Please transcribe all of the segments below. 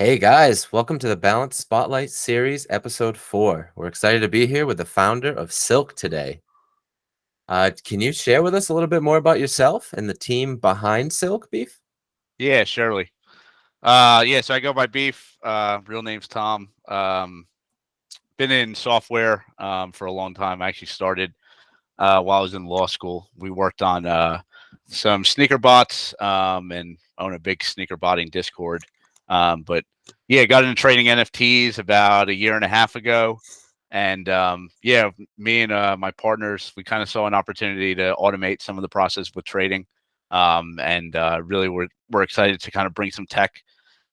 Hey guys, welcome to the Balance Spotlight Series, Episode 4. We're excited to be here with the founder of Silk today. Can you share with us a little bit more about yourself and the team behind Silk, Beef? Yeah, surely. So I go by Beef. Real name's Tom. Been in software for a long time. I actually started while I was in law school. We worked on some sneaker bots and own a big sneaker botting Discord. But yeah, got into trading NFTs about a year and a half ago. And me and my partners, we kind of saw an opportunity to automate some of the process with trading. Really, we're excited to kind of bring some tech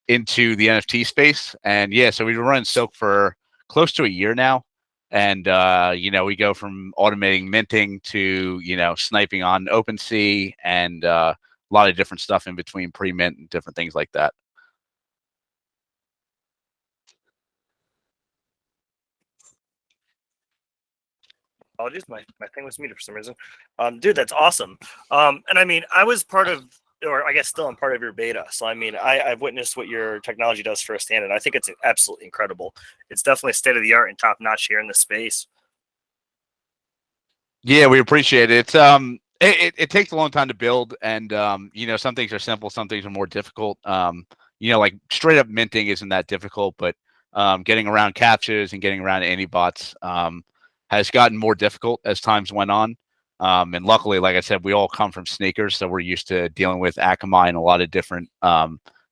into the NFT space. And yeah, so we've been running Silk for close to a year now. And we go from automating minting to sniping on OpenSea and a lot of different stuff in between pre-mint and different things like that. Apologies, my thing was muted for some reason. Dude, that's awesome. And I mean, I was part of, or I guess still I'm part of your beta. So I mean, I've witnessed what your technology does firsthand, and I think it's absolutely incredible. It's definitely state of the art and top notch here in the space. Yeah, we appreciate it. It takes a long time to build, and some things are simple, some things are more difficult. Like straight up minting isn't that difficult, but getting around captchas and getting around anti-bots has gotten more difficult as times went on. And luckily, like I said, we all come from sneakers, so we're used to dealing with Akamai and a lot of different.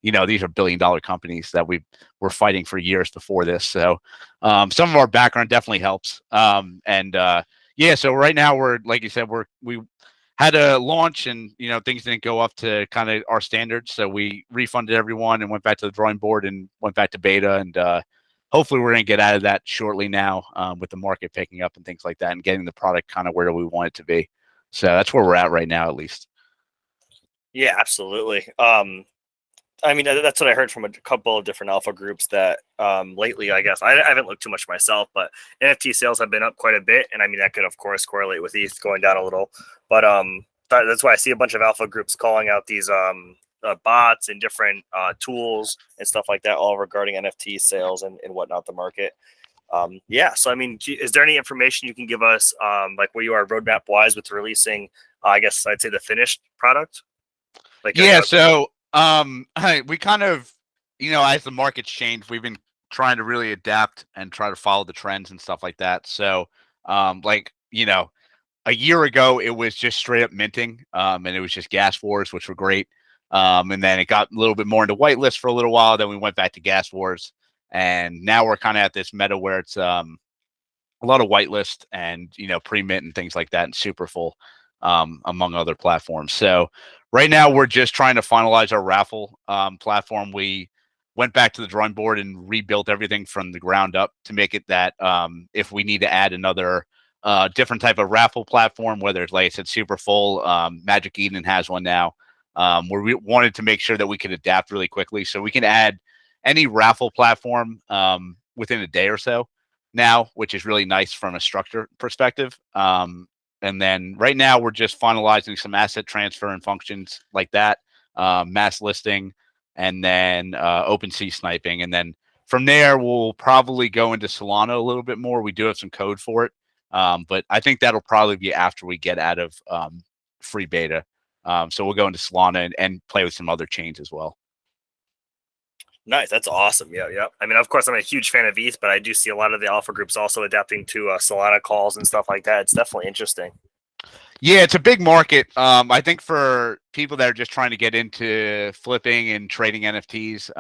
These are billion-dollar companies that we're fighting for years before this. So some of our background definitely helps. So right now we're, like you said, we had a launch and things didn't go up to kind of our standards, so we refunded everyone and went back to the drawing board and went back to beta. And hopefully we're going to get out of that shortly now, with the market picking up and things like that and getting the product kind of where we want it to be. So that's where we're at right now, at least. Yeah, absolutely. I mean, that's what I heard from a couple of different alpha groups that lately, I guess, I haven't looked too much myself, but NFT sales have been up quite a bit. And I mean, that could, of course, correlate with ETH going down a little. But that's why I see a bunch of alpha groups calling out these bots and different tools and stuff like that, all regarding NFT sales and whatnot, the market. So, I mean, is there any information you can give us, like where you are roadmap wise with releasing, I guess I'd say the finished product? We kind of, as the market's changed, we've been trying to really adapt and try to follow the trends and stuff like that. So, a year ago, it was just straight up minting, and it was just gas wars, which were great. And then it got a little bit more into whitelist for a little while. Then we went back to gas wars, and now we're kind of at this meta where it's a lot of whitelist and pre-mint and things like that, and super full, among other platforms. So right now we're just trying to finalize our raffle platform. We went back to the drawing board and rebuilt everything from the ground up to make it that if we need to add another different type of raffle platform, whether it's, like I said, super full, Magic Eden has one now, where we wanted to make sure that we could adapt really quickly so we can add any raffle platform within a day or so now, which is really nice from a structure perspective. And then right now we're just finalizing some asset transfer and functions like that, mass listing, and then OpenSea sniping. And then from there, we'll probably go into Solana a little bit more. We do have some code for it. But I think that'll probably be after we get out of free beta. So we'll go into Solana and play with some other chains as well. Nice. That's awesome. Yeah. I mean, of course, I'm a huge fan of ETH, but I do see a lot of the alpha groups also adapting to Solana calls and stuff like that. It's definitely interesting. Yeah, it's a big market. I think for people that are just trying to get into flipping and trading NFTs,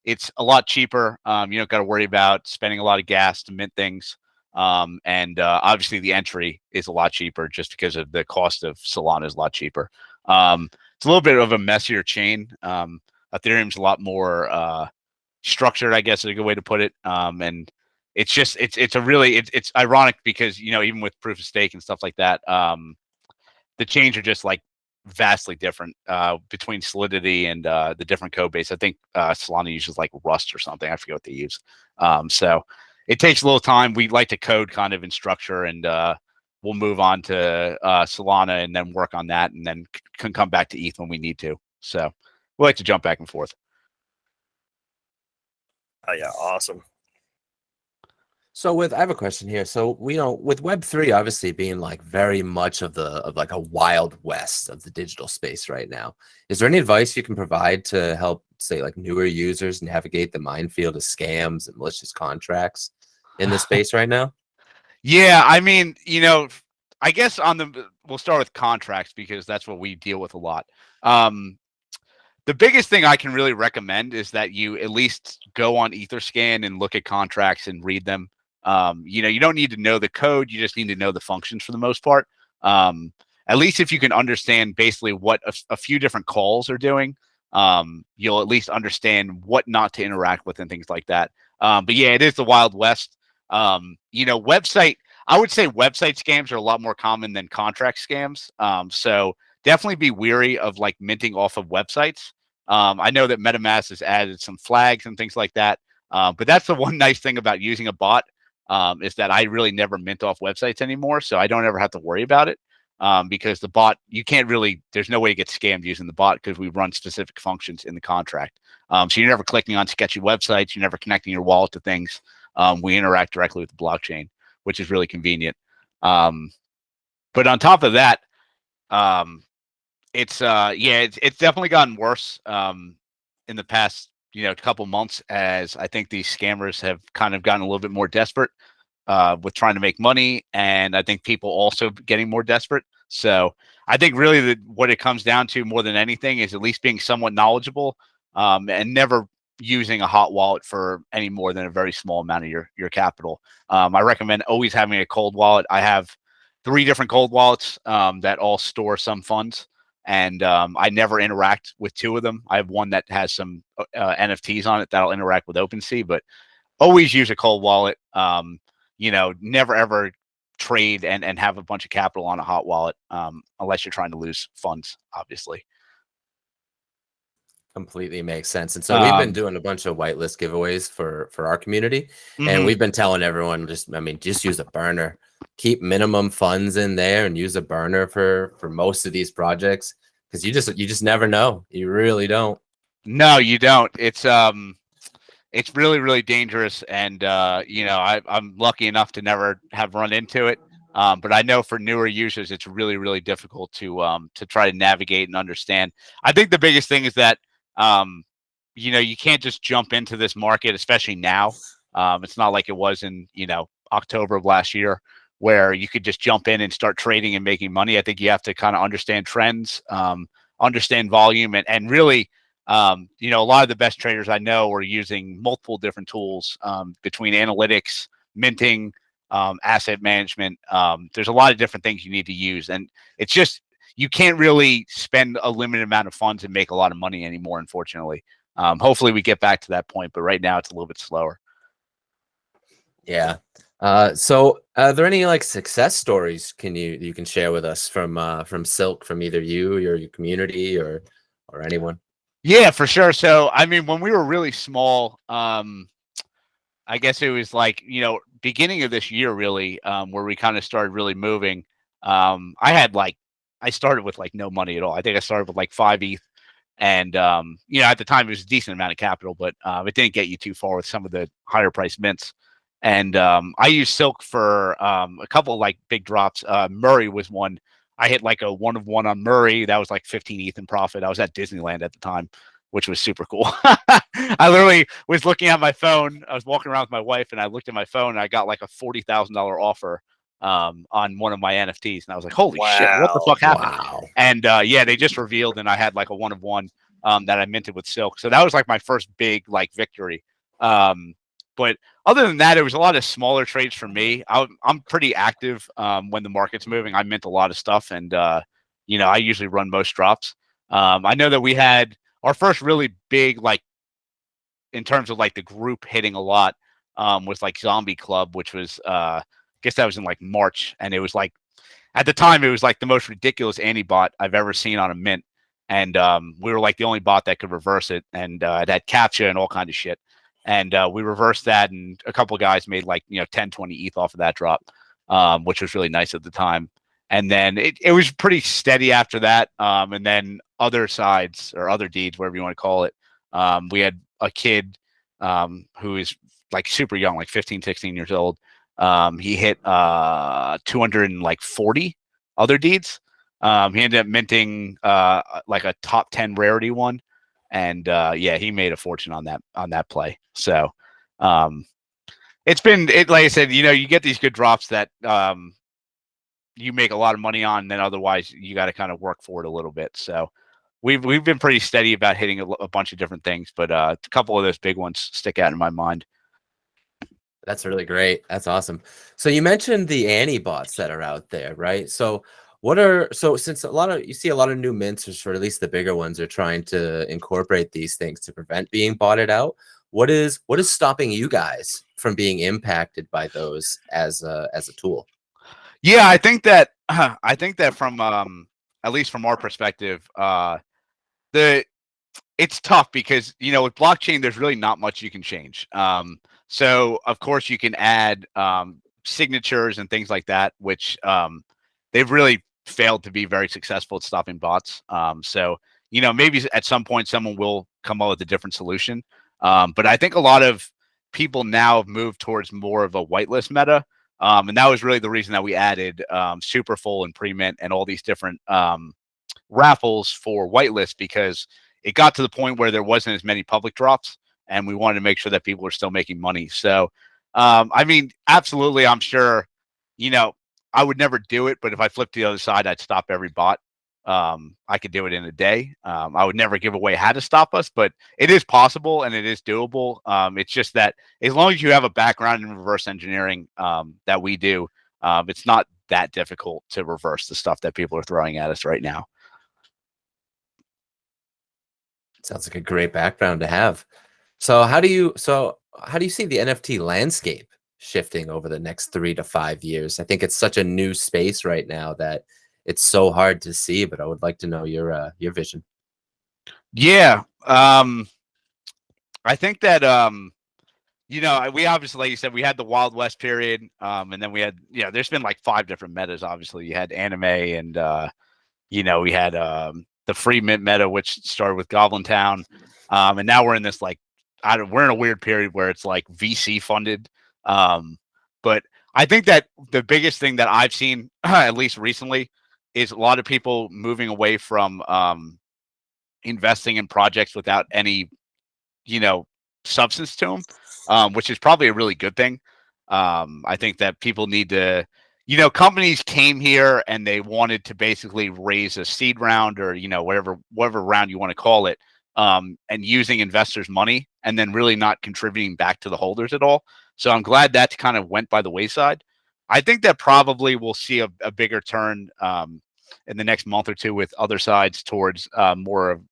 it's a lot cheaper. You don't got to worry about spending a lot of gas to mint things. Obviously the entry is a lot cheaper just because of the cost of Solana is a lot cheaper. It's a little bit of a messier chain. Ethereum's a lot more structured, I guess is a good way to put it. And it's just it's ironic because even with proof of stake and stuff like that, the chains are just like vastly different between Solidity and the different code base. I think Solana uses like Rust or something. I forget what they use. So it takes a little time. We like to code kind of in structure, and we'll move on to Solana and then work on that, and then can come back to ETH when we need to. So we like to jump back and forth. Oh yeah, awesome. So I have a question here. So we know with Web3 obviously being like very much of like a wild west of the digital space right now, is there any advice you can provide to help say like newer users navigate the minefield of scams and malicious contracts in the space right now? Yeah, I mean, I guess we'll start with contracts because that's what we deal with a lot. Um, the biggest thing I can really recommend is that you at least go on Etherscan and look at contracts and read them. You don't need to know the code; you just need to know the functions for the most part. Um, at least if you can understand basically what a few different calls are doing, you'll at least understand what not to interact with and things like that. But yeah, it is the Wild West. Website. I would say website scams are a lot more common than contract scams. So definitely be weary of like minting off of websites. I know that MetaMask has added some flags and things like that. But that's the one nice thing about using a bot, is that I really never mint off websites anymore. So I don't ever have to worry about it, because the bot, you can't really, there's no way to get scammed using the bot because we run specific functions in the contract. So you're never clicking on sketchy websites. You're never connecting your wallet to things. We interact directly with the blockchain, which is really convenient. But on top of that, um, it's definitely gotten worse in the past couple months, as I think these scammers have kind of gotten a little bit more desperate with trying to make money, and I think people also getting more desperate. So I think really what it comes down to more than anything is at least being somewhat knowledgeable, and never using a hot wallet for any more than a very small amount of your capital. I recommend always having a cold wallet. I have 3 different cold wallets that all store some funds, and I never interact with 2 of them. I have one that has some NFTs on it that'll interact with OpenSea, but always use a cold wallet. Never ever trade and have a bunch of capital on a hot wallet, unless you're trying to lose funds, obviously. Completely makes sense. And so we've been Um, doing a bunch of whitelist giveaways for our community, and mhm. we've been telling everyone just use a burner, keep minimum funds in there, and use a burner for most of these projects because you just never know. You really don't. No, you don't. It's really, really dangerous, and I'm lucky enough to never have run into it. But I know for newer users, it's really, really difficult to try to navigate and understand. I think the biggest thing is that um, you can't just jump into this market, especially now. It's not like it was in October of last year, where you could just jump in and start trading and making money. I think you have to kind of understand trends, understand volume, and really a lot of the best traders I know are using multiple different tools, between analytics, minting, asset management. There's a lot of different things you need to use, and it's just you can't really spend a limited amount of funds and make a lot of money anymore, unfortunately. Hopefully, we get back to that point, but right now it's a little bit slower. Yeah. So are there any like success stories you can share with us from Silk, from either you or your community or anyone? Yeah, for sure. So, I mean, when we were really small, I guess it was like, beginning of this year, really, where we kind of started really moving. I started with like no money at all. I think I started with like 5 ETH. And, at the time it was a decent amount of capital, but it didn't get you too far with some of the higher price mints. And I used Silk for a couple of like big drops. Murray was one. I hit like a 1 of 1 on Murray. That was like 15 ETH in profit. I was at Disneyland at the time, which was super cool. I literally was looking at my phone. I was walking around with my wife, and I looked at my phone, and I got like a $40,000 offer on one of my NFTs, and I was like, "Holy shit, what the Wow. fuck happened?" Wow. And yeah, they just revealed, and I had like a 1 of 1 that I minted with Silk. So that was like my first big like victory. But other than that, it was a lot of smaller trades for me. I'm pretty active when the market's moving. I mint a lot of stuff, and I usually run most drops. I know that we had our first really big, like, in terms of like the group hitting a lot, was like Zombie Club, which was I guess that was in like March, and it was like at the time it was like the most ridiculous anti-bot I've ever seen on a mint, and we were like the only bot that could reverse it, and it had captcha and all kind of shit, and we reversed that, and a couple of guys made like 10, 20 ETH off of that drop, which was really nice at the time. And then it was pretty steady after that, and then other sides or other deeds, whatever you want to call it. We had a kid who is like super young, like 15, 16 years old. He hit 240 other deeds. He ended up minting like a top 10 rarity one, and yeah, he made a fortune on that play. So it's been like I said, you get these good drops that you make a lot of money on, and then otherwise you got to kind of work for it a little bit. So we've been pretty steady about hitting a bunch of different things, but a couple of those big ones stick out in my mind. That's really great. That's awesome. So you mentioned the Annie bots that are out there, right? So since you see a lot of new mints, or at least the bigger ones, are trying to incorporate these things to prevent being botted out. What is stopping you guys from being impacted by those as a tool? Yeah, I think that from at least from our perspective, it's tough because with blockchain there's really not much you can change. So of course you can add signatures and things like that, which they've really failed to be very successful at stopping bots. So maybe at some point someone will come up with a different solution. But I think a lot of people now have moved towards more of a whitelist meta. And that was really the reason that we added super full and pre-mint and all these different raffles for whitelist, because it got to the point where there wasn't as many public drops, and we wanted to make sure that people were still making money. So, I mean, absolutely, I'm sure, I would never do it, but if I flipped to the other side, I'd stop every bot. I could do it in a day. I would never give away how to stop us, but it is possible and it is doable. It's just that as long as you have a background in reverse engineering that we do, it's not that difficult to reverse the stuff that people are throwing at us right now. Sounds like a great background to have. So how do you see the NFT landscape shifting over the next 3 to 5 years? I think it's such a new space right now that it's so hard to see, but I would like to know your vision. Yeah. I think that we obviously, like you said, we had the Wild West period, and then we had, there's been like 5 different metas. Obviously, you had anime, and we had the free mint meta, which started with Goblin Town, and now we're in this like we're in a weird period where it's like VC funded. But I think that the biggest thing that I've seen, at least recently, is a lot of people moving away from investing in projects without any, substance to them, which is probably a really good thing. I think that people need to, companies came here and they wanted to basically raise a seed round, or, whatever round you want to call it, and using investors' money and then really not contributing back to the holders at all. So I'm glad that kind of went by the wayside. I think that probably we'll see a bigger turn in the next month or two with other sides towards more of,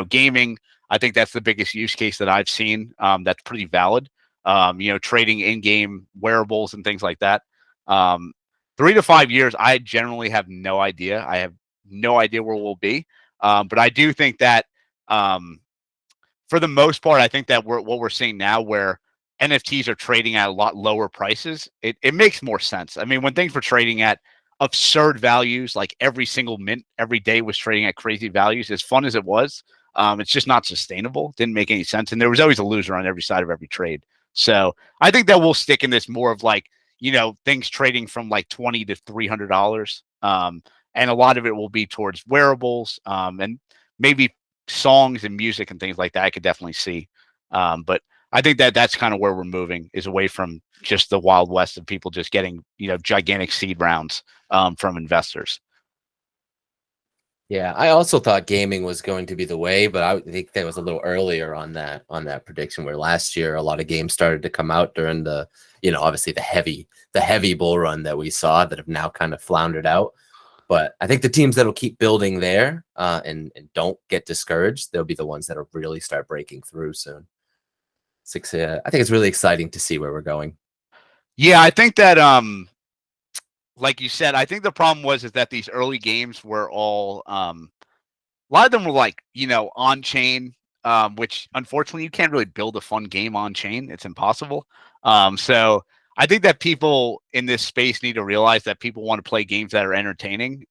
gaming. I think that's the biggest use case that I've seen that's pretty valid. Trading in-game wearables and things like that. 3 to 5 years, I generally have no idea. I have no idea where we'll be. But I do think that for the most part, I think that what we're seeing now, where NFTs are trading at a lot lower prices, it makes more sense. I mean, when things were trading at absurd values, like every single mint every day was trading at crazy values, as fun as it was, it's just not sustainable. Didn't make any sense. And there was always a loser on every side of every trade. So I think that we'll stick in this more of like, things trading from like $20 to $300. And a lot of it will be towards wearables, and maybe songs and music and things like that. I could definitely see. But I think that that's kind of where we're moving, is away from just the Wild West of people just getting, gigantic seed rounds from investors. Yeah, I also thought gaming was going to be the way, but I think that was a little earlier on that prediction, where last year a lot of games started to come out during the, obviously the heavy bull run that we saw, that have now kind of floundered out. But I think the teams that'll keep building there and don't get discouraged, they'll be the ones that'll really start breaking through soon. I think it's really exciting to see where we're going. Yeah, I think that like you said, I think the problem is that these early games were all a lot of them were like, on chain, which unfortunately you can't really build a fun game on chain. It's impossible. So I think that people in this space need to realize that people want to play games that are entertaining.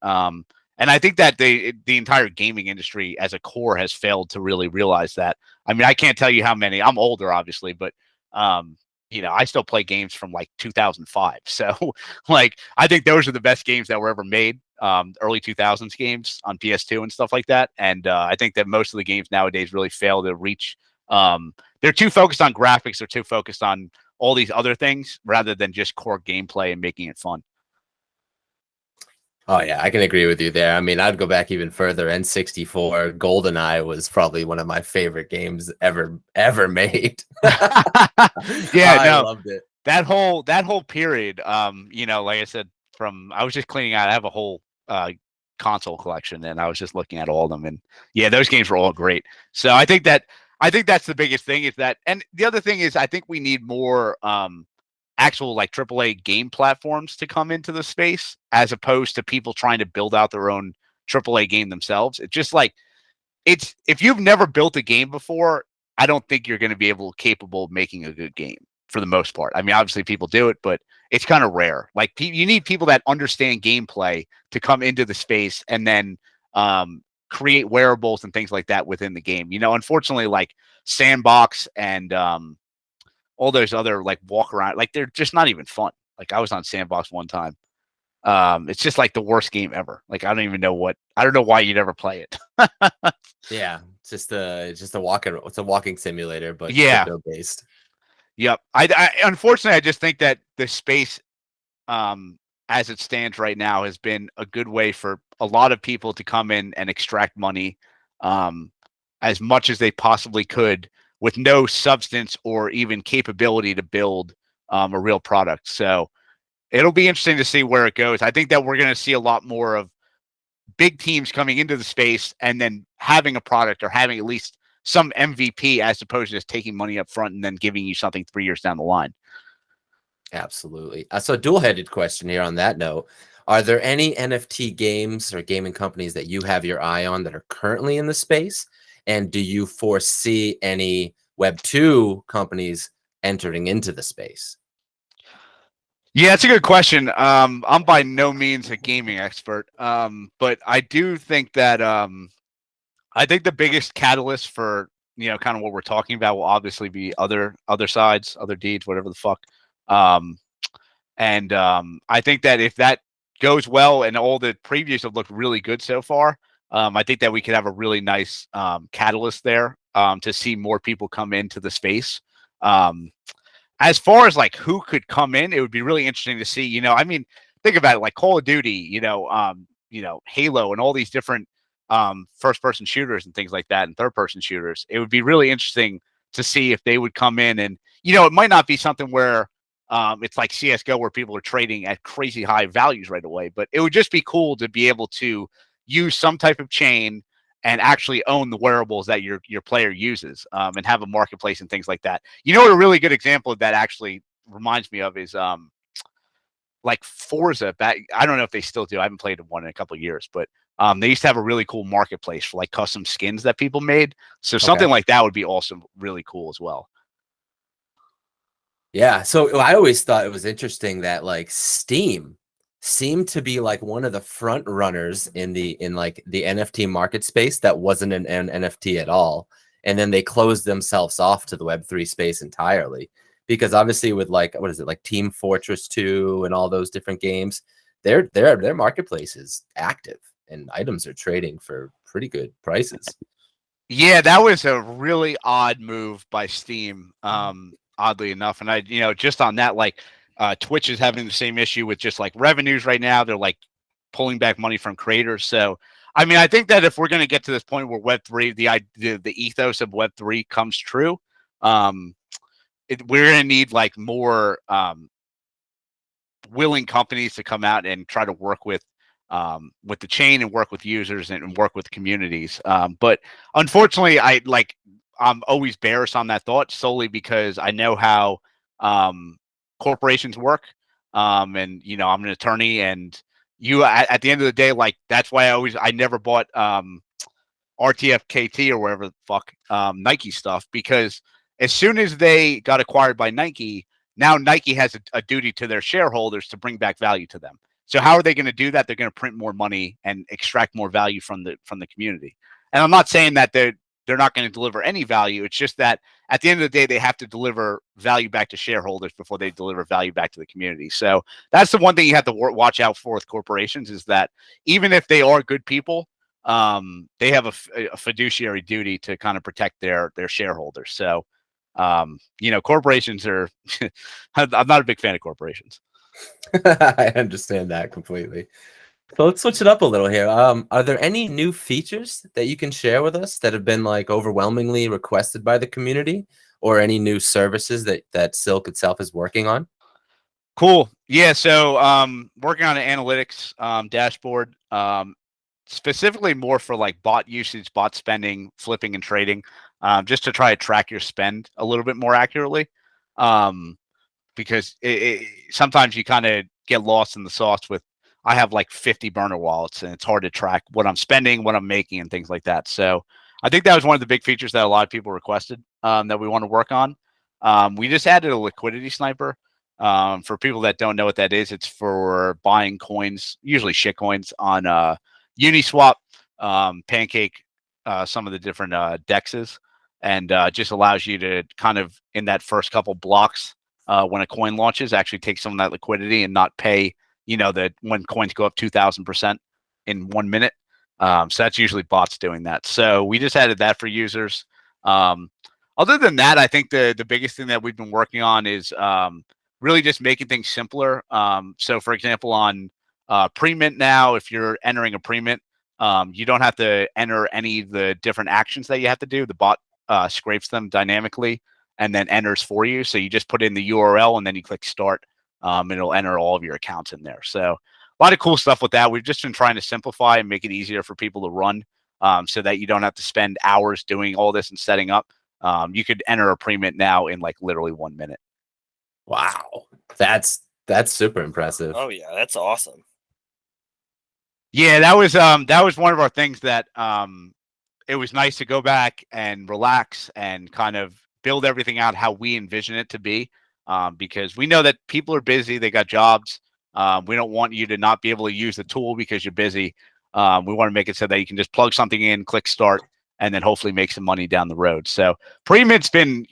And I think that the entire gaming industry as a core has failed to really realize that. I mean, I can't tell you how many. I'm older, obviously, but I still play games from like 2005. So, like, I think those are the best games that were ever made. Early 2000s games on PS2 and stuff like that. And I think that most of the games nowadays really fail to reach. They're too focused on graphics. They're too focused on all these other things rather than just core gameplay and making it fun. Oh yeah, I can agree with you there. I mean, I'd go back even further. N64 GoldenEye was probably one of my favorite games ever made. Yeah, I no, loved it. that whole period. Like I said, I was just cleaning out. I have a whole console collection, and I was just looking at all of them, and yeah, those games were all great. So I think that's the biggest thing is that, and the other thing is I think we need more actual like AAA game platforms to come into the space as opposed to people trying to build out their own AAA game themselves. It's just like if you've never built a game before, I don't think you're going to be capable of making a good game for the most part. I mean, obviously people do it, but it's kind of rare. Like you need people that understand gameplay to come into the space and then create wearables and things like that within the game. Unfortunately, like Sandbox and all those other like walk around, like they're just not even fun. Like I was on Sandbox one time. It's just like the worst game ever. Like I don't know why you'd ever play it. Yeah, it's a walking simulator, but Yeah. crypto based. Yep. I unfortunately I just think that the space as it stands right now has been a good way for a lot of people to come in and extract money as much as they possibly could with no substance or even capability to build a real product. So it'll be interesting to see where it goes. I think that we're going to see a lot more of big teams coming into the space and then having a product or having at least some MVP as opposed to just taking money up front and then giving you something 3 years down the line. Absolutely. So dual-headed question here on that note. Are there any NFT games or gaming companies that you have your eye on that are currently in the space? And do you foresee any Web2 companies entering into the space? Yeah, it's a good question. I'm by no means a gaming expert, but I do think that I think the biggest catalyst for kind of what we're talking about will obviously be other sides, other deeds, whatever the fuck. I think that if that goes well and all the previews have looked really good so far, I think that we could have a really nice catalyst there to see more people come into the space. As far as like who could come in, it would be really interesting to see. I mean, think about it, like Call of Duty, Halo, and all these different first-person shooters and things like that, and third-person shooters. It would be really interesting to see if they would come in, and it might not be something where it's like CS:GO where people are trading at crazy high values right away, but it would just be cool to be able to use some type of chain and actually own the wearables that your player uses and have a marketplace and things like that. What a really good example of that actually reminds me of is like Forza. I don't know if they still do. I haven't played one in a couple of years, but they used to have a really cool marketplace for like custom skins that people made. So something like that would be also really cool as well. Yeah, so I always thought it was interesting that like Steam seemed to be like one of the front runners in like the NFT market space that wasn't an NFT at all. And then they closed themselves off to the Web3 space entirely. Because obviously with like, what is it, like Team Fortress 2 and all those different games, their marketplace is active and items are trading for pretty good prices. Yeah, that was a really odd move by Steam. Oddly enough. And I, just on that, like Twitch is having the same issue with just like revenues right now. They're like pulling back money from creators. So, I mean, I think that if we're going to get to this point where Web3, the ethos of Web3 comes true, we're going to need like more willing companies to come out and try to work with the chain and work with users and work with communities. But unfortunately, I'm always bearish on that thought solely because I know how corporations work. And I'm an attorney, and at the end of the day, like that's why I never bought RTFKT or whatever the fuck Nike stuff, because as soon as they got acquired by Nike, now Nike has a duty to their shareholders to bring back value to them. So how are they going to do that? They're going to print more money and extract more value from the community. And I'm not saying that they're not going to deliver any value. It's just that at the end of the day, they have to deliver value back to shareholders before they deliver value back to the community. So that's the one thing you have to watch out for with corporations, is that even if they are good people, they have a fiduciary duty to kind of protect their shareholders. So, corporations are, I'm not a big fan of corporations. I understand that completely. So let's switch it up a little here. Are there any new features that you can share with us that have been like overwhelmingly requested by the community, or any new services that Silk itself is working on? Cool. Yeah. So, working on an analytics dashboard, specifically more for like bot usage, bot spending, flipping, and trading, just to try to track your spend a little bit more accurately. Because sometimes you kind of get lost in the sauce with, I have like 50 burner wallets and it's hard to track what I'm spending, what I'm making, and things like that. So I think that was one of the big features that a lot of people requested, that we want to work on. We just added a liquidity sniper. For people that don't know what that is, it's for buying coins, usually shit coins, on Uniswap, Pancake, some of the different dexes, and just allows you to kind of, in that first couple blocks, when a coin launches, actually take some of that liquidity and not pay, that when coins go up 2,000% in 1 minute. So that's usually bots doing that. So we just added that for users. Other than that, I think the biggest thing that we've been working on is really just making things simpler. So for example, on pre-mint now, if you're entering a pre-mint, you don't have to enter any of the different actions that you have to do. The bot scrapes them dynamically and then enters for you. So you just put in the URL and then you click start, and it'll enter all of your accounts in there. So a lot of cool stuff with that. We've just been trying to simplify and make it easier for people to run, so that you don't have to spend hours doing all this and setting up. You could enter a pre-mint now in like literally 1 minute. Wow, that's super impressive. Oh yeah, that's awesome. Yeah, that was one of our things that it was nice to go back and relax and kind of build everything out how we envision it to be, because we know that people are busy, they got jobs. We don't want you to not be able to use the tool because you're busy. We want to make it so that you can just plug something in, click start, and then hopefully make some money down the road. So pre-mint's been,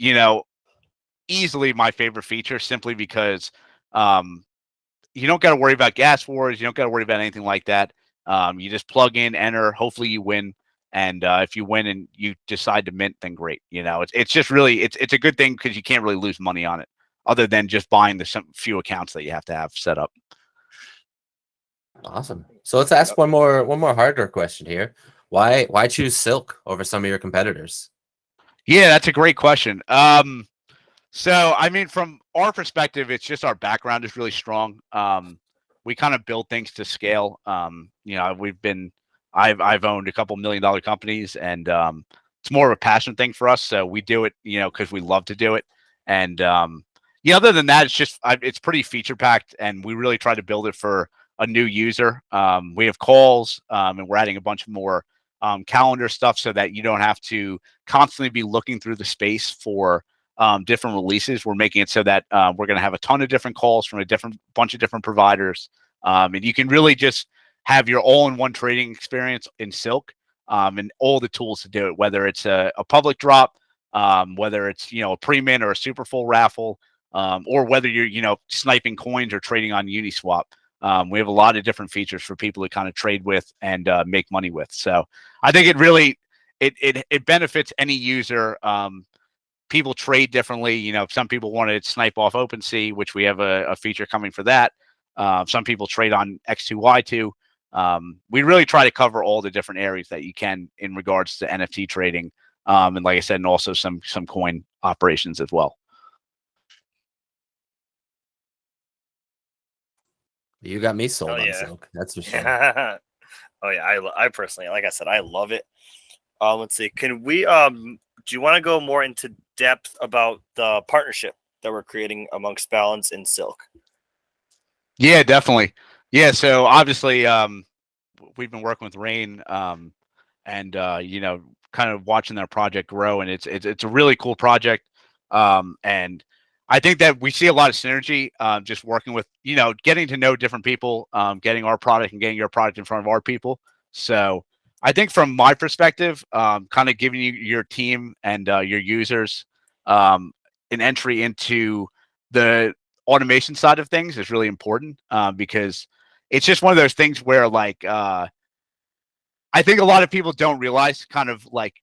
easily my favorite feature, simply because you don't got to worry about gas wars. You don't got to worry about anything like that. You just plug in, enter, hopefully you win. And if you win and you decide to mint, then great. It's just really, it's a good thing because you can't really lose money on it, other than just buying the few accounts that you have to have set up. Awesome. So let's ask one more harder question here. Why choose Silk over some of your competitors? Yeah, that's a great question. So I mean, from our perspective, it's just our background is really strong. We kind of build things to scale. I've owned a couple $1 million companies, and it's more of a passion thing for us. So we do it, because we love to do it. And other than that, it's pretty feature packed, and we really try to build it for a new user. We have calls, and we're adding a bunch more calendar stuff so that you don't have to constantly be looking through the space for different releases. We're making it so that we're going to have a ton of different calls from a bunch of different providers, and you can really just have your all-in-one trading experience in Silk, and all the tools to do it. Whether it's a public drop, whether it's a pre-mint or a super full raffle, or whether you're sniping coins or trading on Uniswap. We have a lot of different features for people to kind of trade with and make money with. So I think it really it benefits any user. People trade differently. Some people want to snipe off OpenSea, which we have a feature coming for that. Some people trade on X2Y2. We really try to cover all the different areas that you can in regards to NFT trading. And like I said, and also some coin operations as well. You got me sold on Silk. That's for sure. Oh yeah, I personally, like I said, I love it. Let's see. Can we do you want to go more into depth about the partnership that we're creating amongst Balance and Silk? Yeah, definitely. Yeah, so obviously we've been working with Rain, and kind of watching their project grow, and it's a really cool project. And I think that we see a lot of synergy, just working with, getting to know different people, getting our product and getting your product in front of our people. So I think from my perspective, kind of giving you your team and your users an entry into the automation side of things is really important, because it's just one of those things where like, I think a lot of people don't realize kind of like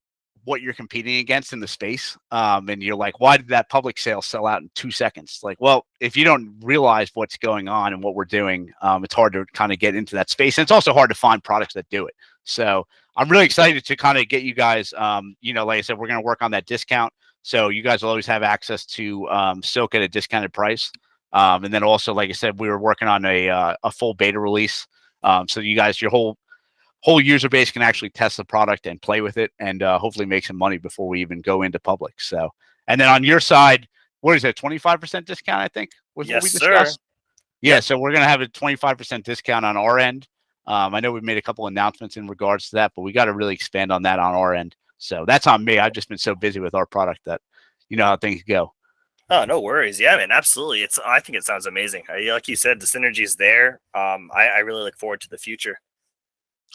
what you're competing against in the space. And you're like, why did that public sale sell out in 2 seconds? Like, well, if you don't realize what's going on and what we're doing, it's hard to kind of get into that space. And it's also hard to find products that do it. So I'm really excited to kind of get you guys, like I said, we're going to work on that discount. So you guys will always have access to Silk at a discounted price. And then also, like I said, we were working on a full beta release. So you guys, your whole user base can actually test the product and play with it, and hopefully make some money before we even go into public. So, and then on your side, what is it? 25% discount, I think, was what we discussed. Sir. Yeah. Yep. So we're going to have a 25% discount on our end. I know we've made a couple announcements in regards to that, but we got to really expand on that on our end. So that's on me. I've just been so busy with our product that you know how things go. Oh, no worries. Yeah, man, absolutely. I think it sounds amazing. Like you said, the synergy is there. I really look forward to the future.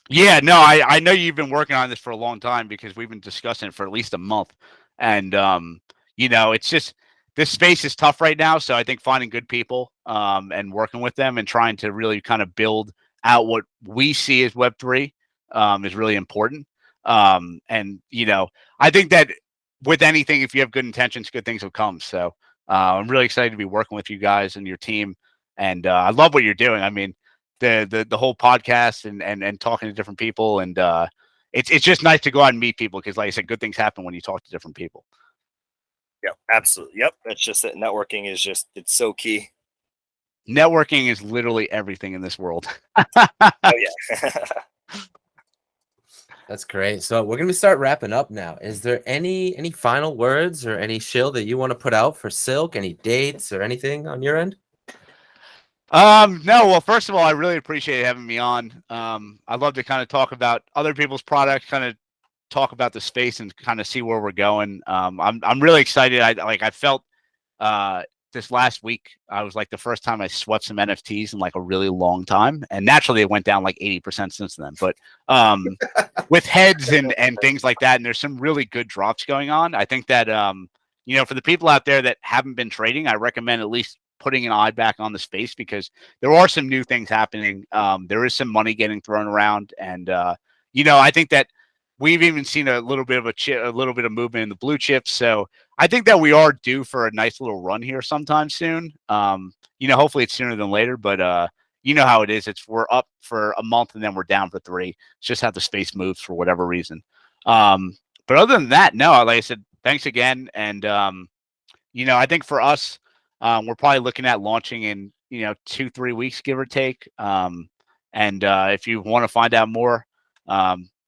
Yeah, no, I know you've been working on this for a long time because we've been discussing it for at least a month. And it's just this space is tough right now. So I think finding good people and working with them and trying to really kind of build out what we see as Web3 is really important. I think that with anything, if you have good intentions, good things will come. So I'm really excited to be working with you guys and your team. And I love what you're doing. I mean, the whole podcast and talking to different people, and it's just nice to go out and meet people because, like I said, good things happen when you talk to different people. Yeah, absolutely. Yep, it's just that networking is it's so key. Networking is literally everything in this world. Oh yeah. That's great. So we're gonna start wrapping up now. Is there any final words or any shill that you want to put out for Silk? Any dates or anything on your end? No, well, first of all, I really appreciate having me on. I'd love to kind of talk about other people's products, kind of talk about the space and kind of see where we're going. I'm really excited. I felt this last week, I was like the first time I swept some NFTs in like a really long time. And naturally it went down like 80% since then. But with heads and things like that, and there's some really good drops going on. I think that for the people out there that haven't been trading, I recommend at least putting an eye back on the space because there are some new things happening. There is some money getting thrown around, and I think that we've even seen a little bit of movement in the blue chips. So I think that we are due for a nice little run here sometime soon. Hopefully it's sooner than later, but you know how it is. We're up for a month and then we're down for 3. It's just how the space moves for whatever reason. But other than that, no, like I said, thanks again. And I think for us, we're probably looking at launching in 2-3 weeks, give or take. If you want to find out more,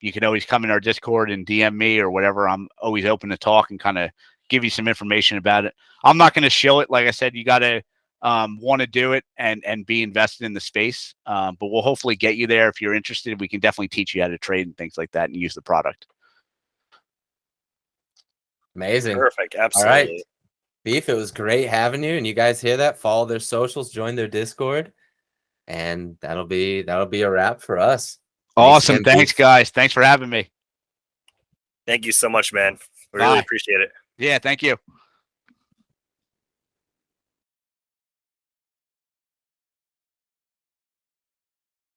you can always come in our Discord and DM me or whatever. I'm always open to talk and kind of give you some information about it. I'm not going to shill it. Like I said, you got to want to do it and be invested in the space. But we'll hopefully get you there. If you're interested, we can definitely teach you how to trade and things like that and use the product. Amazing. Perfect. Absolutely. All right. Beef, it was great having you. And you guys hear that? Follow their socials, join their Discord. And that'll be a wrap for us. Awesome. Thanks, guys. Thanks for having me. Thank you so much, man. We really appreciate it. Yeah, thank you.